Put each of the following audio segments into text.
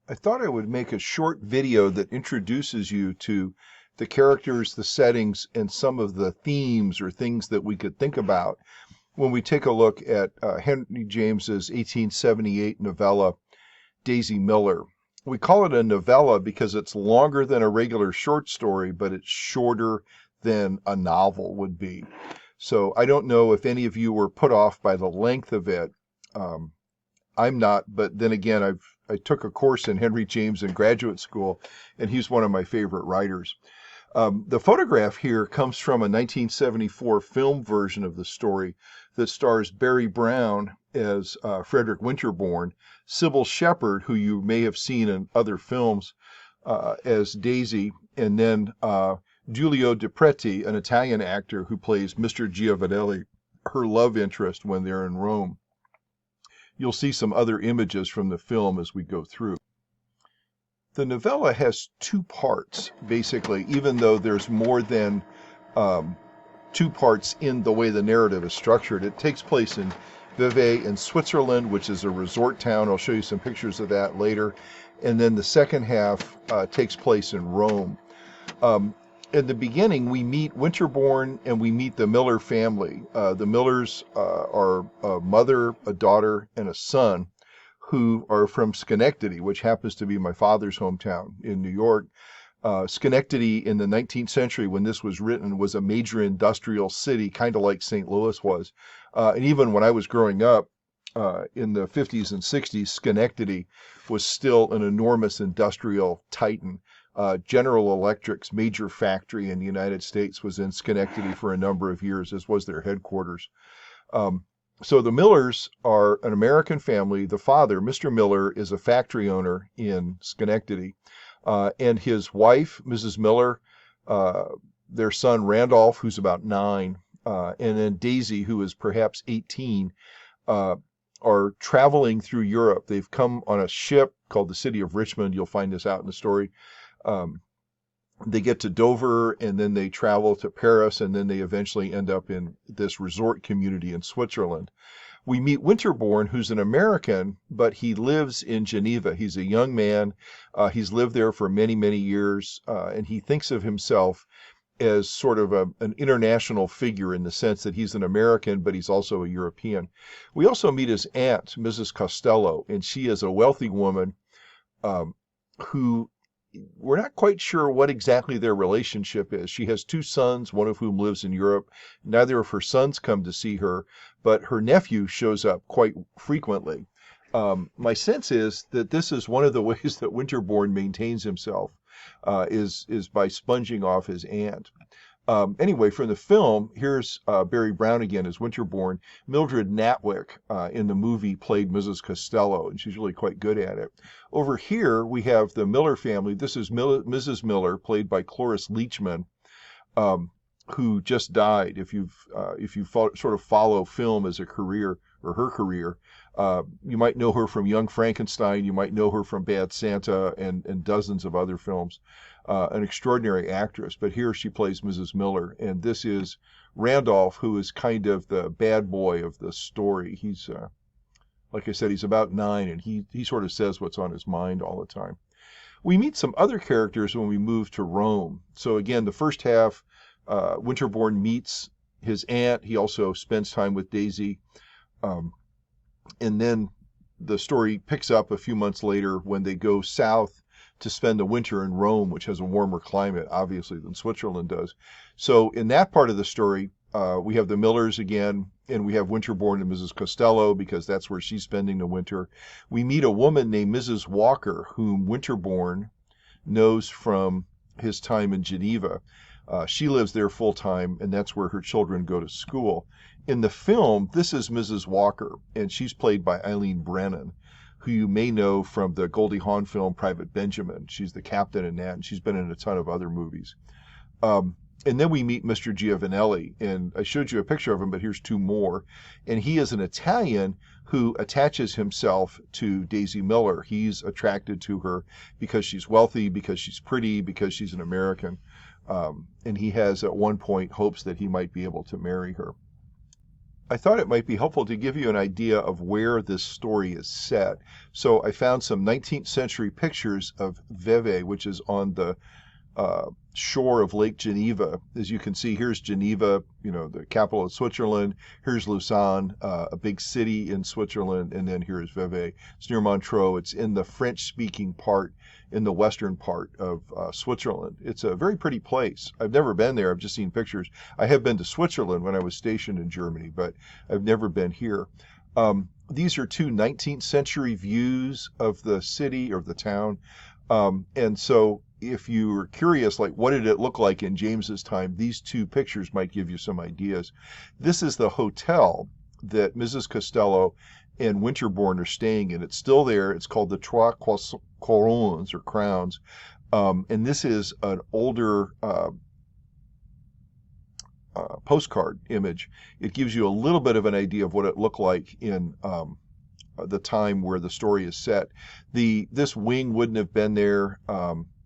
I thought I would make a short video that introduces you to the characters, the settings, and some of the themes or things that we could think about when we take a look at Henry James's 1878 novella, Daisy Miller. We call it a novella because it's longer than a regular short story, but it's shorter than a novel would be. So I don't know if any of you were put off by the length of it. I'm not, but then again, I took a course in Henry James in graduate school, and he's one of my favorite writers. The photograph here comes from a 1974 film version of the story that stars Barry Brown as Frederick Winterbourne, Sybil Shepherd, who you may have seen in other films, as Daisy, and then Giulio De Preti, an Italian actor who plays Mr. Giovanelli, her love interest when they're in Rome. You'll see some other images from the film as we go through. The novella has two parts, basically, even though there's more than two parts in the way the narrative is structured. It takes place in Vevey in Switzerland, which is a resort town. I'll show you some pictures of that later. And then the second half takes place in Rome. In the beginning, we meet Winterbourne and we meet the Miller family. The Millers are a mother, a daughter, and a son who are from Schenectady, which happens to be my father's hometown in New York. Schenectady in the 19th century, when this was written, was a major industrial city, kind of like St. Louis was. And even when I was growing up in the 50s and 60s, Schenectady was still an enormous industrial titan. General Electric's major factory in the United States was in Schenectady for a number of years, as was their headquarters. So the Millers are an American family. The father, Mr. Miller, is a factory owner in Schenectady. And his wife, Mrs. Miller, their son, Randolph, who's about 9, and then Daisy, who is perhaps 18, are traveling through Europe. They've come on a ship called the City of Richmond. You'll find this out in the story. They get to Dover, and then they travel to Paris, and then they eventually end up in this resort community in Switzerland. We meet Winterbourne, who's an American, but he lives in Geneva. He's a young man. He's lived there for many, many years, and he thinks of himself as sort of an international figure in the sense that he's an American, but he's also a European. We also meet his aunt, Mrs. Costello, and she is a wealthy woman who we're not quite sure what exactly their relationship is. She has 2 sons, one of whom lives in Europe. Neither of her sons come to see her, but her nephew shows up quite frequently. My sense is that this is one of the ways that Winterbourne maintains himself, is by sponging off his aunt. Anyway, from the film, here's Barry Brown again as Winterbourne. Mildred Natwick in the movie played Mrs. Costello, and she's really quite good at it. Over here, we have the Miller family. This is Mrs. Miller, played by Cloris Leachman, who just died. If you sort of follow film as a career, or her career, you might know her from Young Frankenstein. You might know her from Bad Santa and dozens of other films. An extraordinary actress, but here she plays Mrs. Miller, and this is Randolph, who is kind of the bad boy of the story. He's, like I said, he's about 9, and he sort of says what's on his mind all the time. We meet some other characters when we move to Rome. So again, the first half, Winterbourne meets his aunt. He also spends time with Daisy, and then the story picks up a few months later when they go south to spend the winter in Rome, which has a warmer climate, obviously, than Switzerland does. So in that part of the story, we have the Millers again, and we have Winterbourne and Mrs. Costello, because that's where she's spending the winter. We meet a woman named Mrs. Walker, whom Winterbourne knows from his time in Geneva. She lives there full time, and that's where her children go to school. In the film, this is Mrs. Walker, and she's played by Eileen Brennan, who you may know from the Goldie Hawn film Private Benjamin. She's the captain in that, and she's been in a ton of other movies. And then we meet Mr. Giovanelli, and I showed you a picture of him, but here's 2 more. And he is an Italian who attaches himself to Daisy Miller. He's attracted to her because she's wealthy, because she's pretty, because she's an American. And he has, at one point, hopes that he might be able to marry her. I thought it might be helpful to give you an idea of where this story is set. So I found some 19th century pictures of Vevey, which is on the shore of Lake Geneva. As you can see, here's Geneva, the capital of Switzerland. Here's Lausanne, a big city in Switzerland, and then here's Vevey. It's near Montreux. It's in the French-speaking part, in the western part of Switzerland. It's a very pretty place. I've never been there. I've just seen pictures. I have been to Switzerland when I was stationed in Germany, but I've never been here. These are two 19th century views of the city or the town. And so if you were curious, like what did it look like in James's time, these two pictures might give you some ideas. This is the hotel that Mrs. Costello and Winterbourne are staying in. It's still there. It's called the Trois Couronnes or Crowns. And this is an older postcard image. It gives you a little bit of an idea of what it looked like in the time where the story is set. This wing wouldn't have been there.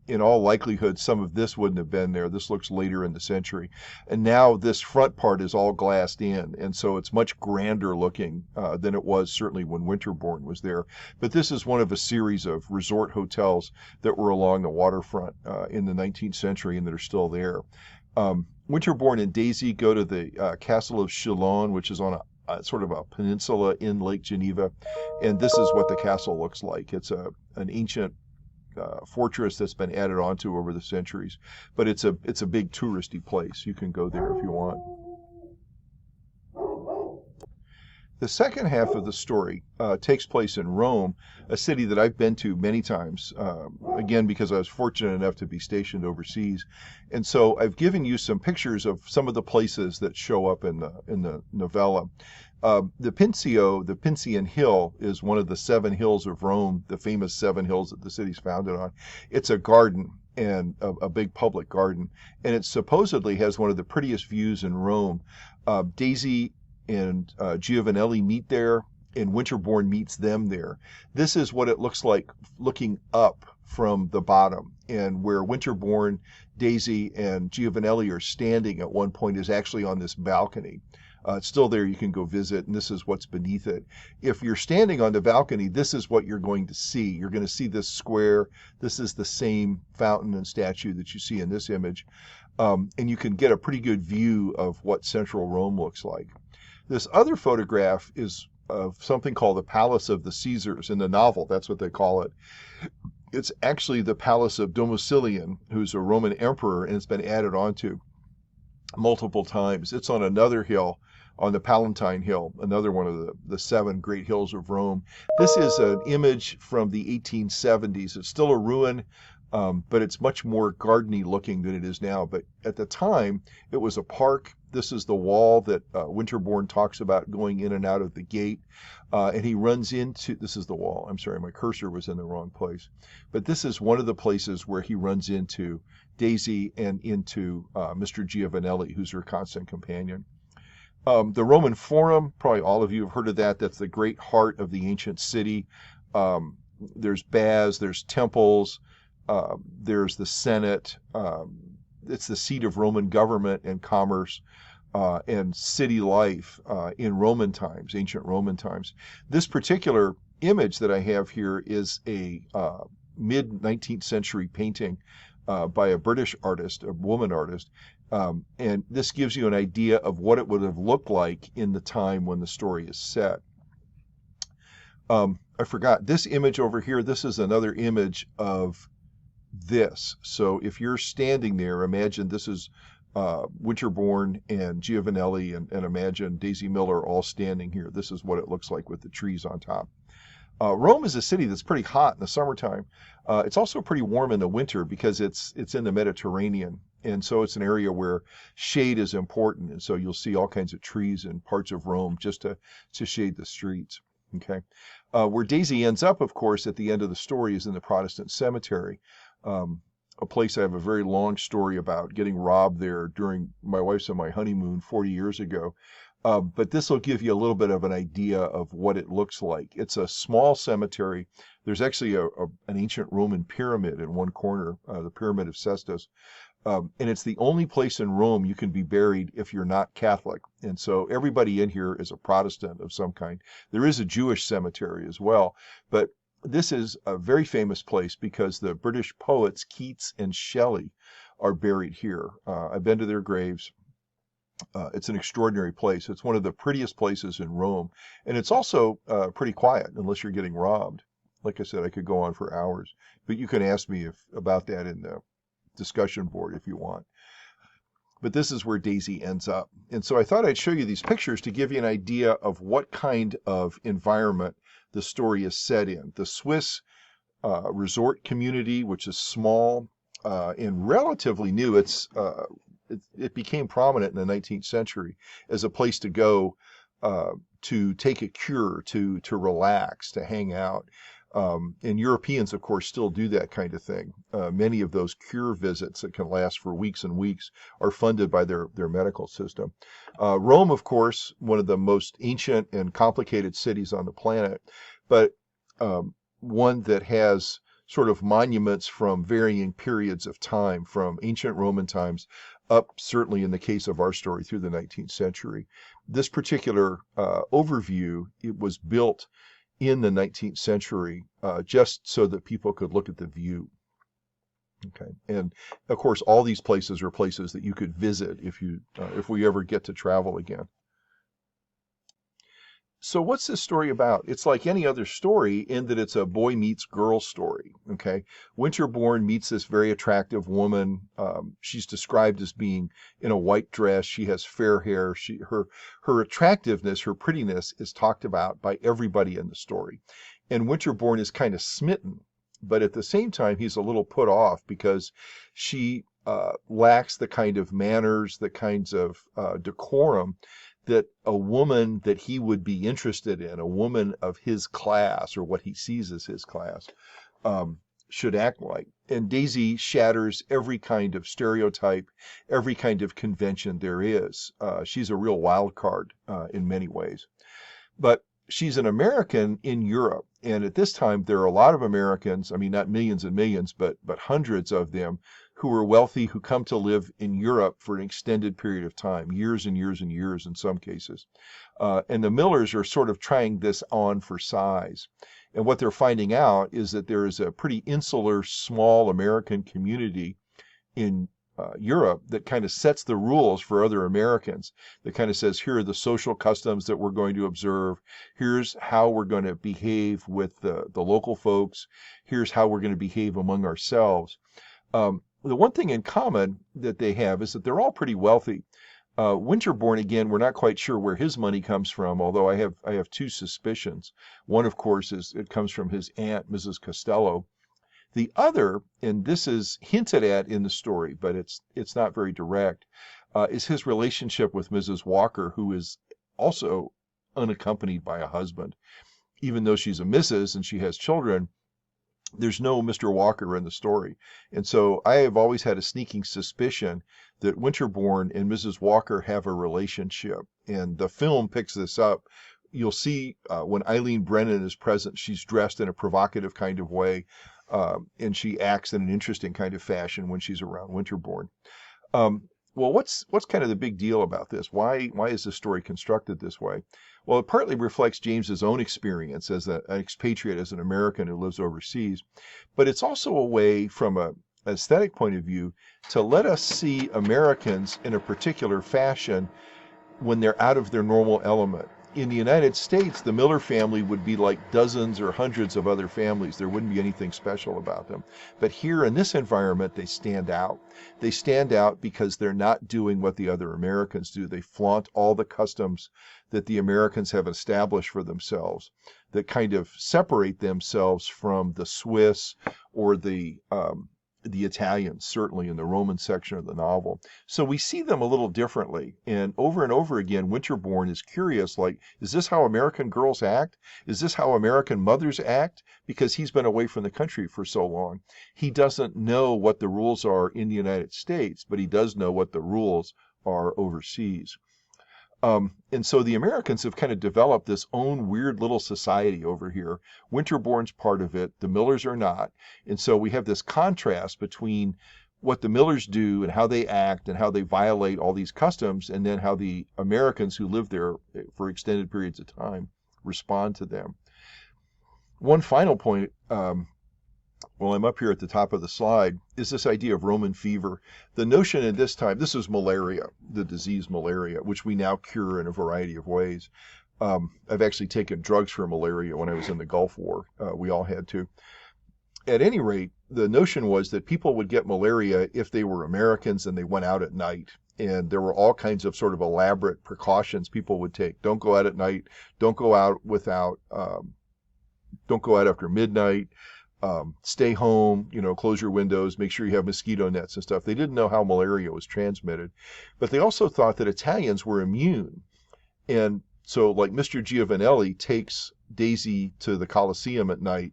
In all likelihood, some of this wouldn't have been there. This looks later in the century. And now this front part is all glassed in, and so it's much grander looking than it was certainly when Winterbourne was there. But this is one of a series of resort hotels that were along the waterfront in the 19th century and that are still there. Winterbourne and Daisy go to the Castle of Shalon, which is on a sort of a peninsula in Lake Geneva, and this is what the castle looks like. It's an ancient fortress that's been added onto over the centuries, but it's a big touristy place. You can go there if you want. The second half of the story takes place in Rome, a city that I've been to many times, again, because I was fortunate enough to be stationed overseas. And so I've given you some pictures of some of the places that show up in the novella. The Pincian Hill, is one of the 7 hills of Rome, the famous 7 hills that the city's founded on. It's a garden, and a big public garden, and it supposedly has one of the prettiest views in Rome. Daisy and Giovanelli meet there, and Winterbourne meets them there. This is what it looks like looking up from the bottom, and where Winterbourne, Daisy, and Giovanelli are standing at one point is actually on this balcony. It's still there. You can go visit, and this is what's beneath it. If you're standing on the balcony, this is what you're going to see. You're going to see this square. This is the same fountain and statue that you see in this image, and you can get a pretty good view of what central Rome looks like. This other photograph is of something called the Palace of the Caesars. In the novel, that's what they call it. It's actually the Palace of Domitian, who's a Roman emperor, and it's been added onto multiple times. It's on another hill, on the Palatine Hill, another one of the 7 great hills of Rome. This is an image from the 1870s. It's still a ruin, but it's much more gardeny looking than it is now. But at the time, it was a park. This is the wall that Winterbourne talks about going in and out of the gate. And he runs into, this is the wall. I'm sorry, my cursor was in the wrong place. But this is one of the places where he runs into Daisy and into Mr. Giovanelli, who's her constant companion. The Roman Forum, probably all of you have heard of that. That's the great heart of the ancient city. There's baths, there's temples, there's the Senate. It's the seat of Roman government and commerce and city life in Roman times, ancient Roman times. This particular image that I have here is a mid-19th century painting by a British artist, a woman artist. And this gives you an idea of what it would have looked like in the time when the story is set. I forgot, this image over here, this is another image of this. So if you're standing there, imagine this is Winterbourne and Giovanelli, and imagine Daisy Miller all standing here. This is what it looks like with the trees on top. Rome is a city that's pretty hot in the summertime. It's also pretty warm in the winter because it's in the Mediterranean. And so it's an area where shade is important. And so you'll see all kinds of trees in parts of Rome just to shade the streets. Okay. Where Daisy ends up, of course, at the end of the story is in the Protestant cemetery, a place I have a very long story about, getting robbed there during my wife's and my honeymoon 40 years ago. But this will give you a little bit of an idea of what it looks like. It's a small cemetery. There's actually an ancient Roman pyramid in one corner, the Pyramid of Cestus. And it's the only place in Rome you can be buried if you're not Catholic. And so everybody in here is a Protestant of some kind. There is a Jewish cemetery as well, but this is a very famous place because the British poets Keats and Shelley are buried here. I've been to their graves. It's an extraordinary place. It's one of the prettiest places in Rome, and it's also pretty quiet unless you're getting robbed. Like I said, I could go on for hours, but you can ask me about that in the discussion board if you want. But this is where Daisy ends up. And so I thought I'd show you these pictures to give you an idea of what kind of environment the story is set in. The Swiss resort community, which is small and relatively new. It became prominent in the 19th century as a place to go to take a cure, to relax, to hang out. And Europeans, of course, still do that kind of thing. Many of those cure visits that can last for weeks and weeks are funded by their medical system. Rome, of course, one of the most ancient and complicated cities on the planet, but one that has sort of monuments from varying periods of time, from ancient Roman times up, certainly in the case of our story, through the 19th century. This particular overview, it was built in the 19th century just so that people could look at the view. Okay, and of course, all these places are places that you could visit if we ever get to travel again. So what's this story about? It's like any other story in that it's a boy meets girl story. Okay, Winterbourne meets this very attractive woman. She's described as being in a white dress. She has fair hair. Her attractiveness, her prettiness is talked about by everybody in the story. And Winterbourne is kind of smitten, but at the same time, he's a little put off because she lacks the kind of manners, the kinds of decorum that a woman that he would be interested in, a woman of his class, or what he sees as his class, should act like. And Daisy shatters every kind of stereotype, every kind of convention there is. She's a real wild card in many ways. But she's an American in Europe. And at this time, there are a lot of Americans, I mean, not millions and millions, but hundreds of them, who are wealthy, who come to live in Europe for an extended period of time, years and years and years in some cases. And the Millers are sort of trying this on for size. And what they're finding out is that there is a pretty insular, small American community in Europe that kind of sets the rules for other Americans, that kind of says, here are the social customs that we're going to observe. Here's how we're going to behave with the local folks. Here's how we're going to behave among ourselves. The one thing in common that they have is that they're all pretty wealthy. Winterbourne, again, we're not quite sure where his money comes from, although I have two suspicions. One, of course, is it comes from his aunt, Mrs. Costello. The other, and this is hinted at in the story, but it's not very direct, is his relationship with Mrs. Walker, who is also unaccompanied by a husband. Even though she's a Mrs. and she has children, there's no Mr. Walker in the story. And so I have always had a sneaking suspicion that Winterbourne and Mrs. Walker have a relationship. And the film picks this up. You'll see when Eileen Brennan is present, she's dressed in a provocative kind of way, and she acts in an interesting kind of fashion when she's around Winterbourne. Well, what's kind of the big deal about this? Why is this story constructed this way? Well, it partly reflects James's own experience as an expatriate, as an American who lives overseas, but it's also a way, from an aesthetic point of view, to let us see Americans in a particular fashion when they're out of their normal element. In the United States, the Miller family would be like dozens or hundreds of other families. There wouldn't be anything special about them. But here in this environment, they stand out. They stand out because they're not doing what the other Americans do. They flaunt all the customs that the Americans have established for themselves that kind of separate themselves from the Swiss or the Italians, certainly in the Roman section of the novel. So we see them a little differently. And over again, Winterbourne is curious, like, is this how American girls act? Is this how American mothers act? Because he's been away from the country for so long. He doesn't know what the rules are in the United States, but he does know what the rules are overseas. And so the Americans have kind of developed this own weird little society over here. Winterbourne's part of it. The Millers are not. And so we have this contrast between what the Millers do and how they act and how they violate all these customs, and then how the Americans who live there for extended periods of time respond to them. One final point, while I'm up here at the top of the slide, is this idea of Roman fever. The notion at this time, this is malaria, the disease malaria, which we now cure in a variety of ways. I've actually taken drugs for malaria when I was in the Gulf War. We all had to. At any rate, the notion was that people would get malaria if they were Americans and they went out at night. And there were all kinds of sort of elaborate precautions people would take. Don't go out at night. Don't go out don't go out after midnight. Stay home, close your windows, make sure you have mosquito nets and stuff. They didn't know how malaria was transmitted, but they also thought that Italians were immune. And so, like, Mr. Giovanelli takes Daisy to the Colosseum at night.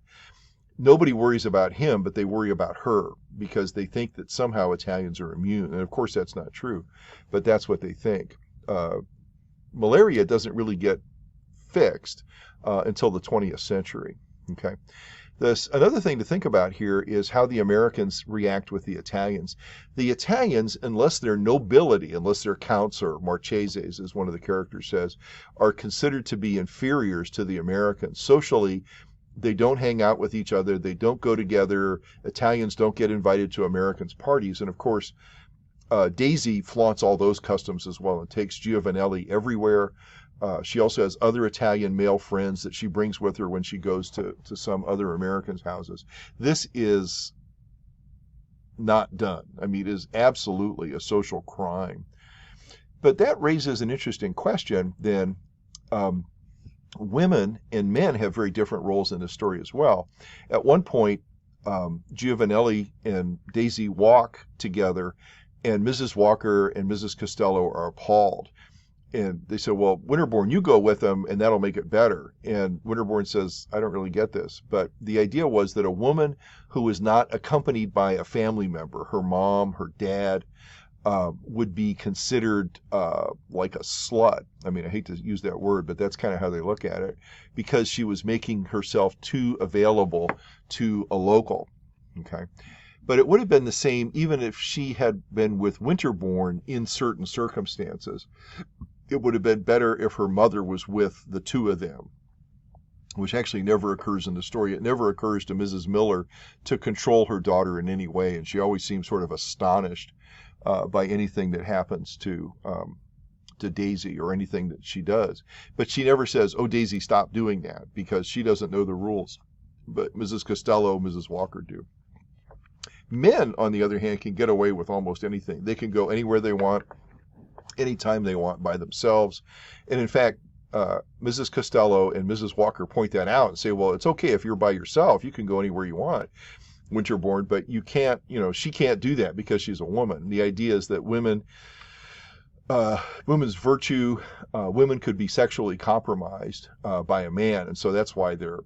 Nobody worries about him, but they worry about her because they think that somehow Italians are immune. And of course, that's not true, but that's what they think. Malaria doesn't really get fixed until the 20th century. Okay. Another thing to think about here is how the Americans react with the Italians. The Italians, unless they're nobility, unless they're counts or marcheses, as one of the characters says, are considered to be inferiors to the Americans. Socially, they don't hang out with each other. They don't go together. Italians don't get invited to Americans' parties. And of course, Daisy flaunts all those customs as well and takes Giovanelli everywhere. She also has other Italian male friends that she brings with her when she goes to some other Americans' houses. This is not done. I mean, it is absolutely a social crime. But that raises an interesting question then. Women and men have very different roles in this story as well. At one point, Giovanelli and Daisy walk together, and Mrs. Walker and Mrs. Costello are appalled. And they said, well, Winterbourne, you go with them and that'll make it better. And Winterbourne says, I don't really get this. But the idea was that a woman who is not accompanied by a family member, her mom, her dad, would be considered like a slut. I mean, I hate to use that word, but that's kind of how they look at it, because she was making herself too available to a local. Okay. But it would have been the same even if she had been with Winterbourne in certain circumstances. It would have been better if her mother was with the two of them, which actually never occurs in the story. It never occurs to Mrs. Miller to control her daughter in any way, and she always seems sort of astonished by anything that happens to Daisy or anything that she does. But she never says, oh, Daisy, stop doing that, because she doesn't know the rules. But Mrs. Costello, Mrs. Walker do. Men, on the other hand, can get away with almost anything. They can go anywhere they want, anytime they want, by themselves. And in fact, Mrs. Costello and Mrs. Walker point that out and say, well, it's okay if you're by yourself. You can go anywhere you want, Winterbourne, but you can't, she can't do that because she's a woman. The idea is that women's virtue, women could be sexually compromised by a man, and so that's why they're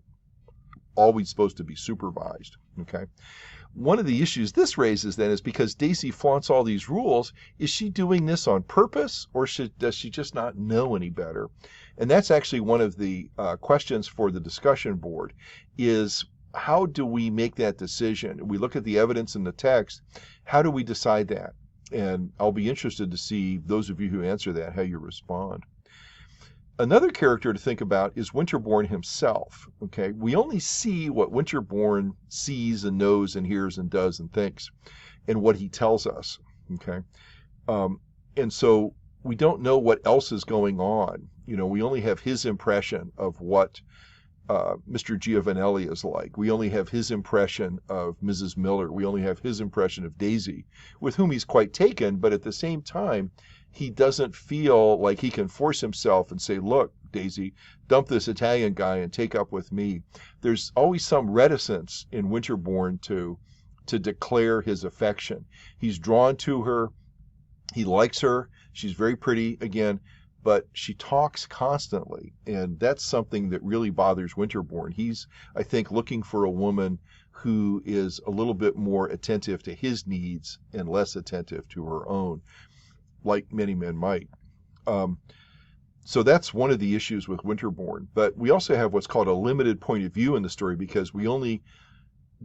always supposed to be supervised. Okay. One of the issues this raises then is because Daisy flaunts all these rules, is she doing this on purpose, or does she just not know any better? And that's actually one of the questions for the discussion board, is how do we make that decision? We look at the evidence in the text. How do we decide that? And I'll be interested to see, those of you who answer that, how you respond. Another character to think about is Winterbourne himself. Okay, we only see what Winterbourne sees and knows and hears and does and thinks, and what he tells us. Okay, and so we don't know what else is going on. We only have his impression of what Mr. Giovanelli is like. We only have his impression of Mrs. Miller. We only have his impression of Daisy, with whom he's quite taken, but at the same time, he doesn't feel like he can force himself and say, look, Daisy, dump this Italian guy and take up with me. There's always some reticence in Winterbourne to declare his affection. He's drawn to her. He likes her. She's very pretty, again, but she talks constantly, and that's something that really bothers Winterbourne. He's, I think, looking for a woman who is a little bit more attentive to his needs and less attentive to her own, like many men might. So that's one of the issues with Winterbourne. But we also have what's called a limited point of view in the story, because we only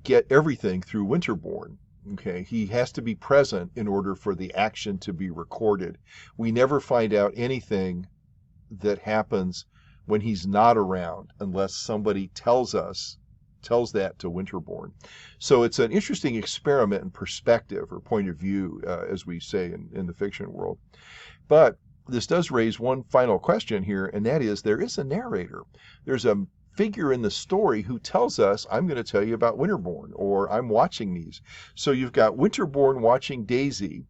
get everything through Winterbourne. Okay, he has to be present in order for the action to be recorded. We never find out anything that happens when he's not around unless somebody tells that to Winterbourne. So it's an interesting experiment in perspective or point of view, as we say in the fiction world. But this does raise one final question here, and that is there is a narrator. There's a figure in the story who tells us, I'm going to tell you about Winterbourne, or I'm watching these. So you've got Winterbourne watching Daisy.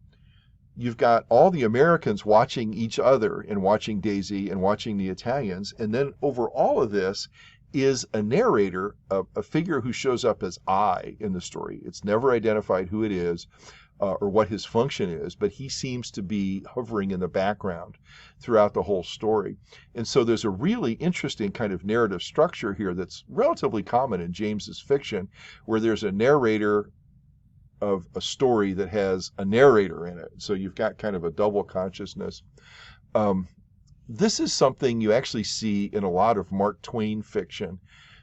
You've got all the Americans watching each other and watching Daisy and watching the Italians. And then over all of this is a narrator, a figure who shows up as I in the story. It's never identified who it is or what his function is, but he seems to be hovering in the background throughout the whole story. And so there's a really interesting kind of narrative structure here that's relatively common in James's fiction, where there's a narrator of a story that has a narrator in it. So you've got kind of a double consciousness. This is something you actually see in a lot of Mark Twain fiction,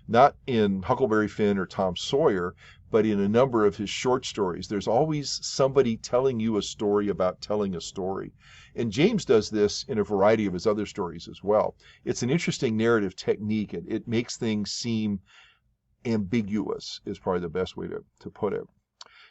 not in Huckleberry Finn or Tom Sawyer, but in a number of his short stories. There's always somebody telling you a story about telling a story. And James does this in a variety of his other stories as well. It's an interesting narrative technique. It makes things seem ambiguous, is probably the best way to put it.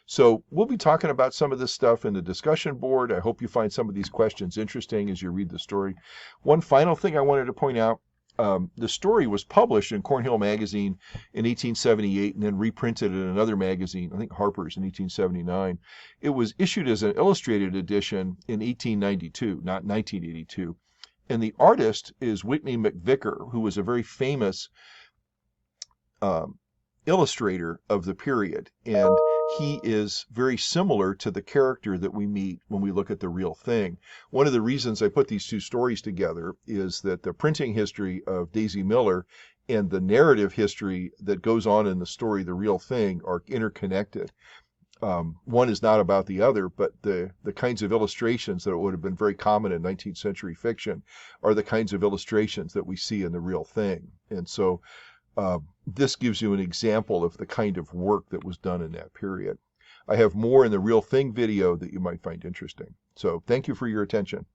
So we'll be talking about some of this stuff in the discussion board. I hope you find some of these questions interesting as you read the story. One final thing I wanted to point out, the story was published in Cornhill Magazine in 1878 and then reprinted in another magazine, I think Harper's, in 1879. It was issued as an illustrated edition in 1892, not 1982. And the artist is Whitney McVicker, who was a very famous illustrator of the period. And he is very similar to the character that we meet when we look at The Real Thing. One of the reasons I put these two stories together is that the printing history of Daisy Miller and the narrative history that goes on in the story The Real Thing are interconnected. One is not about the other, but the kinds of illustrations that would have been very common in 19th century fiction are the kinds of illustrations that we see in The Real Thing. And so this gives you an example of the kind of work that was done in that period. I have more in the Real Thing video that you might find interesting. So thank you for your attention.